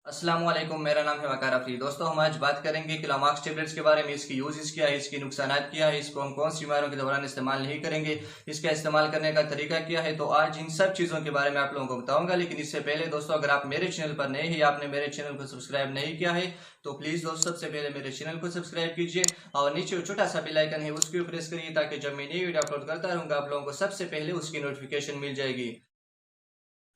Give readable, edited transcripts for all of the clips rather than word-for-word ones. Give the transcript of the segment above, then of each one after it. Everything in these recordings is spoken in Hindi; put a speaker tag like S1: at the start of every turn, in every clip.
S1: अस्सलाम वालेकुम। मेरा नाम है वकार अफरी। दोस्तों, हम आज बात करेंगे क्लामाक्स टेबलेट्स के बारे में। इसकी यूजेस क्या है, इसके नुकसानात क्या है, इसको हम कौन सी बीमारियों के दौरान इस्तेमाल नहीं करेंगे, इसका इस्तेमाल करने का तरीका क्या है। तो आज इन सब चीज़ों के बारे में आप लोगों को बताऊंगा। लेकिन इससे पहले दोस्तों, अगर आप मेरे चैनल पर नए हैं, आपने मेरे चैनल को सब्सक्राइब नहीं किया है, तो प्लीज़ दोस्तों सबसे पहले मेरे चैनल को सब्सक्राइब कीजिए और नीचे छोटा सा बेल आइकन है उसको प्रेस करिए, ताकि जब मैं नई वीडियो अपलोड करता रहूँगा आप लोगों को सबसे पहले उसकी नोटिफिकेशन मिल जाएगी।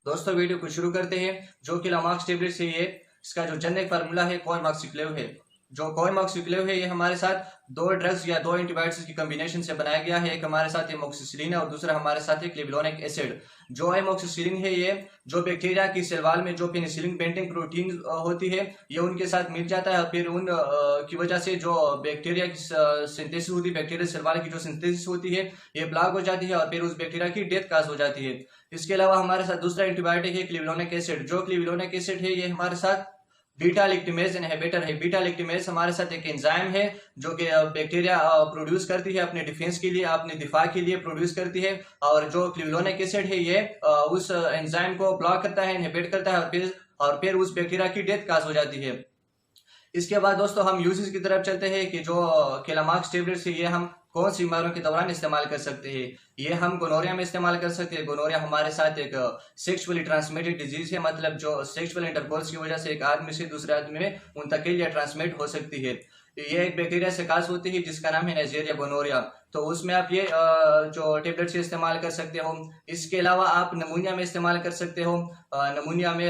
S1: दोस्तों, वीडियो को शुरू करते हैं। जो कि लामार्क्स टेबलेट है, ये इसका जो जेनेरिक फार्मूला है कोरमॉक्सिक्लेव है। जो कोरमॉक्सिक्लेव है, ये हमारे साथ दो ड्रग्स या दो एंटीबायोटिक्स की कॉम्बिनेशन से बनाया गया है। एक हमारे साथ एमोक्सिसिलिन है और दूसरा हमारे साथ है क्लिवलोनिक एसिड। जो एमोक्सिसिलिन है, ये जो बैक्टीरिया की सेल वॉल में जो पेनिसिलिन बेंडिंग प्रोटीन होती है, ये उनके साथ मिल जाता है और फिर उन की वजह से जो बैक्टीरिया की सिंथेसिस होती है, बैक्टीरिया सेल वॉल की जो सिंथेसिस होती है, ये ब्लॉक हो जाती है और फिर उस बैक्टीरिया की डेथ काज हो जाती है। इसके अलावा हमारे साथ दूसरा एंटीबायोटिक है क्लिवलोनिक एसिड। जो क्लिवलोनिक एसिड है, ये हमारे साथ बीटा लैक्टेमेज इनहिबिटर है। बीटा लैक्टेमेज हमारे साथ एक एंजाइम है जो कि बैक्टीरिया प्रोड्यूस करती है अपने डिफेंस के लिए, अपने दिफा के लिए प्रोड्यूस करती है। और जो क्लिवलोनिक एसिड है, ये उस एंजाइम को ब्लॉक करता है, इनहिबिट करता है और फिर उस बैक्टीरिया की डेथ काज हो जाती है। इसके बाद दोस्तों, हम यूजेस की तरफ चलते हैं कि जो केलामाक्स टेबलेट्स है, ये हम कौन सी बीमारियों के दौरान इस्तेमाल कर सकते हैं। ये हम गोनोरिया में इस्तेमाल कर सकते हैं। गोनोरिया हमारे साथ एक सेक्सुअली ट्रांसमिटेड डिजीज है, मतलब जो सेक्सुअल इंटरकोर्स की वजह से एक आदमी से दूसरे आदमी में मुंतकिल या ट्रांसमिट हो सकती है। ये एक बैक्टीरिया से काज होती है जिसका नाम है नाइजेरिया गोनोरिया। तो उसमें आप ये जो टेबलेट्स इस्तेमाल कर सकते हो। इसके अलावा आप नमूनिया में इस्तेमाल कर सकते हो। नमूनिया में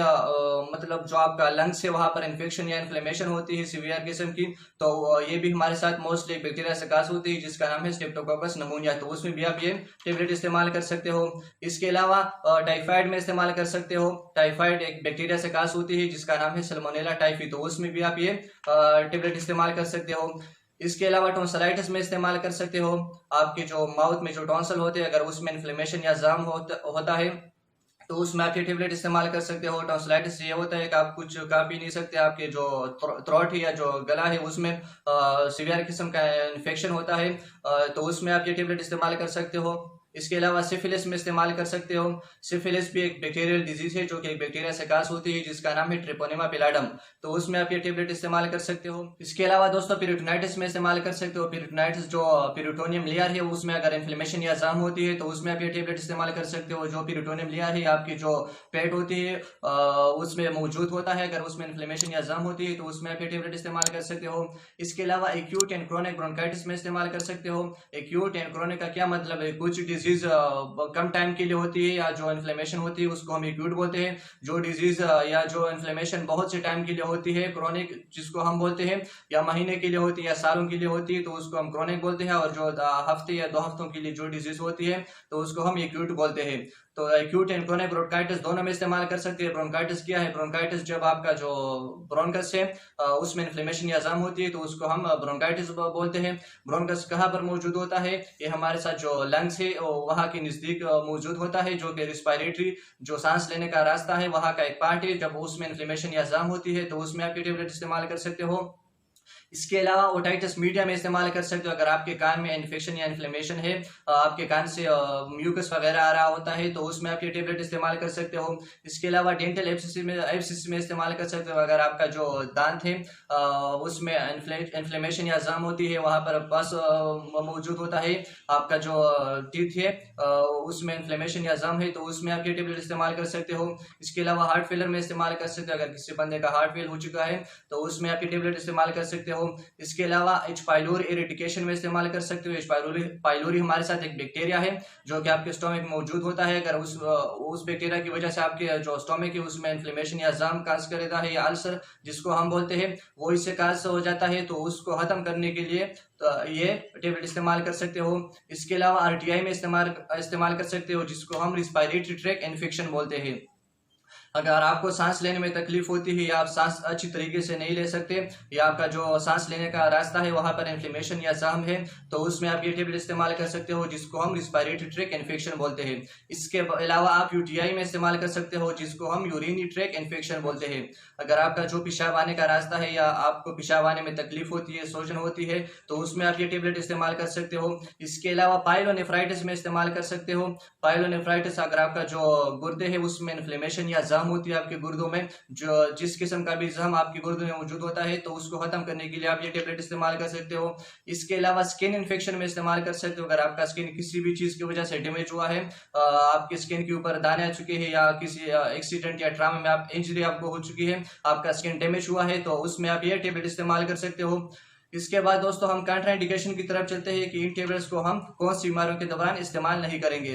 S1: मतलब जो आपका लंग्स है, वहां पर इन्फेक्शन या इन्फ्लेमेशन होती है सीवियर किस्म की, तो ये भी हमारे साथ मोस्टली एक बैक्टीरिया से काज होती है जिसका नाम है स्ट्रेप्टोकोकस नमूनिया। तो उसमें भी आप ये टेबलेट इस्तेमाल कर सकते हो। इसके अलावा टाइफाइड में इस्तेमाल कर सकते हो। टाइफाइड एक बैक्टीरिया से काज होती है जिसका नाम है सल्मोनेला टाइफी, तो उसमें भी आप ये टेबलेट इस्तेमाल कर सकते हो। इसके अलावा टॉन्सिलाइटिस में इस्तेमाल कर सकते हो। आपके जो माउथ में जो टॉन्सल होते हैं, अगर उसमें इन्फ्लेमेशन या जाम होता है, तो उसमें आप ये टेबलेट इस्तेमाल कर सकते हो। टॉन्सिलाइटिस ये होता है कि आप कुछ खा पी नहीं सकते, आपके जो थ्रोट है या जो गला है उसमें सीवियर किस्म का इन्फेक्शन होता है, तो उसमें आप ये टेबलेट इस्तेमाल कर सकते हो। इसके अलावा सिफिलिस में इस्तेमाल कर सकते हो। सिफिलिस भी एक बैक्टीरियल डिजीज है जो कि एक बैक्टीरिया से काज होती है जिसका नाम है ट्रिपोनेमा पिलाडम, तो उसमें आप ये टेबलेट इस्तेमाल कर सकते हो। इसके अलावा दोस्तों, पेरिटोनाइटिस में इस्तेमाल कर सकते हो। पेरिटोनाइटिस जो पेरिटोनियम लेयर है, उसमें अगर इन्फ्लेमेशन या जाम होती है, तो उसमें आप ये टेबलेट इस्तेमाल कर सकते हो। जो पेरिटोनियम लेयर है, आपकी जो पेट होती है उसमें मौजूद होता है, अगर उसमें इन्फ्लेमेशन या जाम होती है, तो उसमें आप ये टेबलेट इस्तेमाल कर सकते हो। इसके अलावा एक्यूट एंड क्रोनिक ब्रोंकाइटिस में इस्तेमाल कर सकते हो। एक्यूट एंड क्रोनिक का क्या मतलब है? कुछ डिजीज कम टाइम के लिए होती है या जो इन्फ्लेमेशन होती है उसको हम एक्यूट बोलते हैं। जो डिजीज या जो इन्फ्लेमेशन बहुत से टाइम के लिए होती है, क्रोनिक जिसको हम बोलते हैं, या महीने के लिए होती है या सालों के लिए होती है, तो उसको हम क्रोनिक बोलते हैं। और जो हफ्ते या 2 हफ्तों के लिए जो डिजीज होती है, तो उसको हम एक्यूट बोलते हैं। तो एक्यूट एंड क्रोनिक ब्रोंकाइटिस दोनों में इस्तेमाल कर सकते हैं। ब्रोंकाइटिस क्या है? ब्रोंकाइटिस जब आपका जो ब्रोंकस है उसमें इन्फ्लेमेशन या जाम होती है, तो उसको हम ब्रोंकाइटिस बोलते हैं। ब्रोंकस कहाँ पर मौजूद होता है? ये हमारे साथ जो लंग्स है वहाँ के नजदीक मौजूद होता है, जो कि रिस्पायरेटरी जो सांस लेने का रास्ता है वहाँ का एक पार्ट है। जब उसमें इन्फ्लेमेशन या जाम होती है, तो उसमें आप ये टेबलेट इस्तेमाल कर सकते हो। इसके अलावा ओटाइटिस मीडिया में इस्तेमाल कर सकते हो। अगर आपके कान में इन्फेक्शन या इन्फ्लेमेशन है, आपके कान से म्यूकस वगैरह आ रहा होता है, तो उसमें आप ये टेबलेट इस्तेमाल कर सकते हो। इसके अलावा डेंटल एब्सिस में इस्तेमाल कर सकते हो। अगर आपका जो दांत है उसमें इन्फ्लेमेशन या जाम होती है, वहाँ पर पस मौजूद होता है, आपका जो टीथ है उसमें इन्फ्लेमेशन या जाम है, तो उसमें आप ये टेबलेट इस्तेमाल कर सकते हो। इसके अलावा हार्ट फेलर में इस्तेमाल कर सकते हो। अगर किसी बंदे का हार्ट फेल हो चुका है, तो उसमें आप ये टेबलेट इस्तेमाल कर सकते हो। इसके अलावा एच पाइलोरी इरिटेशन में इस्तेमाल कर सकते हो। एच पाइलोरी हमारे साथ एक बैक्टीरिया है जो कि आपके स्टोमक में मौजूद होता है। अगर उस बैक्टीरिया की वजह से आपके जो स्टोमक है उसमें इन्फ्लेमेशन या जाम काज करता है, या अल्सर जिसको हम बोलते हैं, वो इससे काज हो जाता है, तो उसको खत्म करने के लिए तो ये टेबलेट इस्तेमाल कर सकते हो। इसके अलावा आरटीआई में इस्तेमाल कर सकते हो, जिसको हम रिस्पायरेटरी ट्रैक इन्फेक्शन बोलते हैं। अगर आपको सांस लेने में तकलीफ होती है या आप सांस अच्छी तरीके से नहीं ले सकते, या आपका जो सांस लेने का रास्ता है वहां पर इन्फ्लेमेशन या जाम है, तो उसमें आप ये टेबलेट इस्तेमाल कर सकते हो, जिसको हम रिस्पायरेटरी ट्रैक इन्फेक्शन बोलते हैं। इसके अलावा आप यूटीआई में इस्तेमाल कर सकते हो, जिसको हम यूरिनरी ट्रैक इन्फेक्शन बोलते हैं। अगर आपका जो पेशाब आने का रास्ता है या आपको पेशाब आने में तकलीफ होती है, सोजन होती है, तो उसमें आप ये टेबलेट इस्तेमाल कर सकते हो। इसके अलावा पाइलोनेफ्राइटिस में इस्तेमाल कर सकते हो। पाइलोनेफ्राइटिस अगर आपका जो गुर्दे है उसमें इन्फ्लेमेशन या जहम होती है आपके गुर्दों में, जो जिस किस्म का भी जहम आपके गुर्दों में मौजूद होता है, तो उसको खत्म करने के लिए आप ये टेबलेट इस्तेमाल कर सकते हो। इसके अलावा स्किन इन्फेक्शन में इस्तेमाल कर सकते हो। अगर आपका स्किन किसी भी चीज की वजह से डैमेज हुआ है, आपकी स्किन के ऊपर दाने आ चुके हैं, या किसी एक्सीडेंट या ट्रामा में आप इंजरी आपको हो चुकी है, आपका स्किन डैमेज हुआ है, तो उसमें आप ये टेबलेट इस्तेमाल कर सकते हो। इसके बाद दोस्तों हम कंट्राइंडिकेशन की तरफ चलते हैं कि इन टेबलेट्स को हम कौन सी बीमारियों के दौरान इस्तेमाल नहीं करेंगे।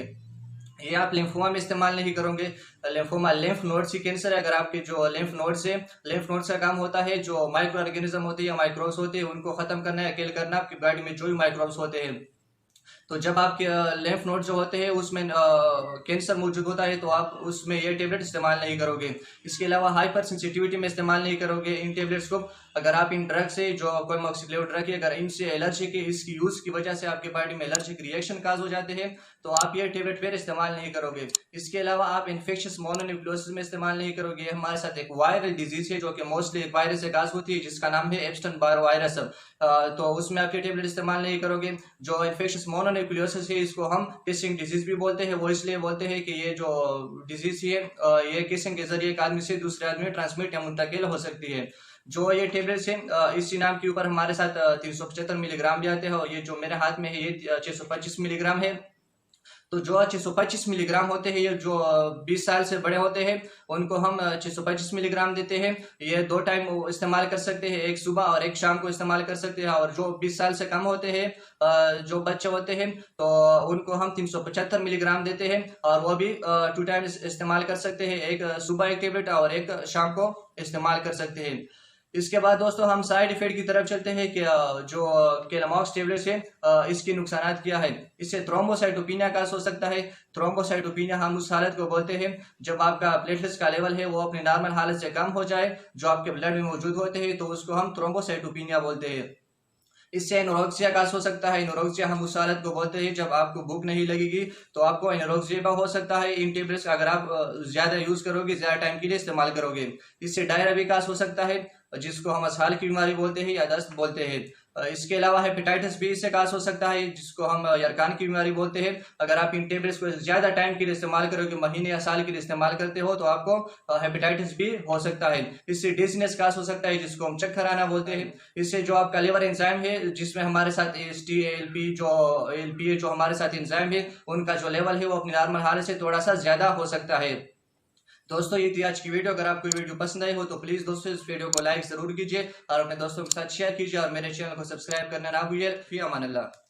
S1: ये आप लिम्फोमा में इस्तेमाल नहीं करोगे। लिम्फोमा लिम्फ नोड्स की कैंसर है। अगर आपके जो लिम्फ नोड्स है, लिम्फ नोड्स का काम होता है जो माइक्रो ऑर्गेनिज्म होते हैं या माइक्रोब्स होते हैं उनको खत्म करना है, किल करना आपकी बॉडी में जो भी माइक्रोब्स होते हैं। तो जब आपके लिम्फ नोड जो होते हैं उसमें कैंसर मौजूद होता है, तो आप उसमें ये टेबलेट इस्तेमाल नहीं करोगे। इसके अलावा हाइपर सेंसिटिविटी में इस्तेमाल नहीं करोगे इन टेबलेट्स को। अगर आप इन ड्रग से, जो कोई मॉक्सिक्लेव ड्रग है, अगर इनसे एलर्जी के इसकी यूज की वजह से आपके बॉडी में एलर्जिक रिएक्शन काज हो जाते हैं, तो आप ये टेबलेट फिर इस्तेमाल नहीं करोगे। इसके अलावा आप इन्फेक्शियस मोनोन्यूक्लियोसिस में इस्तेमाल नहीं करोगे। हमारे साथ एक वायरल डिजीज है जो कि मोस्टली एक वायरस से काज होती है, जिसका नाम है एप्स्टन बार वायरस। तो उसमें आप ये टेबलेट इस्तेमाल नहीं करोगे। जो इन्फेक्शियस मोनोन्यूक्लियोसिस है, इसको हम किसिंग डिजीज भी बोलते हैं। वो इसलिए बोलते हैं कि ये जो डिजीज है ये किसिंग के जरिए एक आदमी से दूसरे आदमी में ट्रांसमिट या मुंतकिल हो सकती है। जो ये टेबलेट्स है इसी नाम के ऊपर हमारे साथ 375 मिलीग्राम भी आते हैं, और ये जो मेरे हाथ में है ये 625 मिलीग्राम है। तो जो 625 मिलीग्राम होते हैं, ये जो 20 साल से बड़े होते हैं उनको हम 625 मिलीग्राम देते हैं। ये 2 टाइम इस्तेमाल कर सकते हैं, एक सुबह और एक शाम को इस्तेमाल कर सकते हैं। और जो 20 साल से कम होते हैं, जो बच्चे होते हैं, तो उनको हम 375 मिलीग्राम देते हैं, और वो भी 2 टाइम इस्तेमाल कर सकते हैं, एक सुबह एक टेबलेट और एक शाम को इस्तेमाल कर सकते हैं। इसके बाद दोस्तों हम साइड इफेक्ट की तरफ चलते हैं कि जो केलामॉक्स टेबलेट्स है इसके नुकसानात क्या है। इससे थ्रोम्बोसाइटोपिनिया का हो सकता है। थ्रोम्बोसाइटोपिनिया हम उस हालत को बोलते हैं जब आपका प्लेटलेट्स का लेवल है वो अपनी नॉर्मल हालत से कम हो जाए, जो आपके ब्लड में मौजूद होते हैं, तो उसको हम थ्रोम्बोसाइटोपिनिया बोलते हैं। इससे एनोरेक्सिया का हो सकता है। एनोरेक्सिया हम उस हालत को बोलते हैं जब आपको भूख नहीं लगेगी, तो आपको एनोरेक्सिया हो सकता है। इन टेबलेट्स अगर आप ज्यादा यूज करोगे, ज्यादा टाइम के लिए इस्तेमाल करोगे। इससे डायरिया विकास हो सकता है, जिसको हम असहाल की बीमारी बोलते हैं या दस्त बोलते हैं। इसके अलावा हेपेटाइटिस बी से कास हो सकता है, जिसको हम यरकान की बीमारी बोलते हैं। अगर आप इन टेबलेट्स को ज्यादा टाइम के लिए इस्तेमाल करोगे, महीने या साल के लिए इस्तेमाल करते हो, तो आपको हेपेटाइटिस बी हो सकता है। इससे डिजीनेस कास हो सकता है, जिसको हम चक्कर आना बोलते हैं। इससे जो आपका लिवर एंजाइम है, जिसमें हमारे साथ एएसटी एएलपी जो एलपी है, जो हमारे साथ एंजाइम है, उनका जो लेवल है वो अपनी नॉर्मल हालत से थोड़ा सा ज्यादा हो सकता है। दोस्तों ये थी आज की वीडियो। अगर आपको वीडियो पसंद आई हो तो प्लीज दोस्तों इस वीडियो को लाइक जरूर कीजिए और अपने दोस्तों के साथ शेयर कीजिए, और मेरे चैनल को सब्सक्राइब करना ना भूलिए। फी अमान अल्लाह।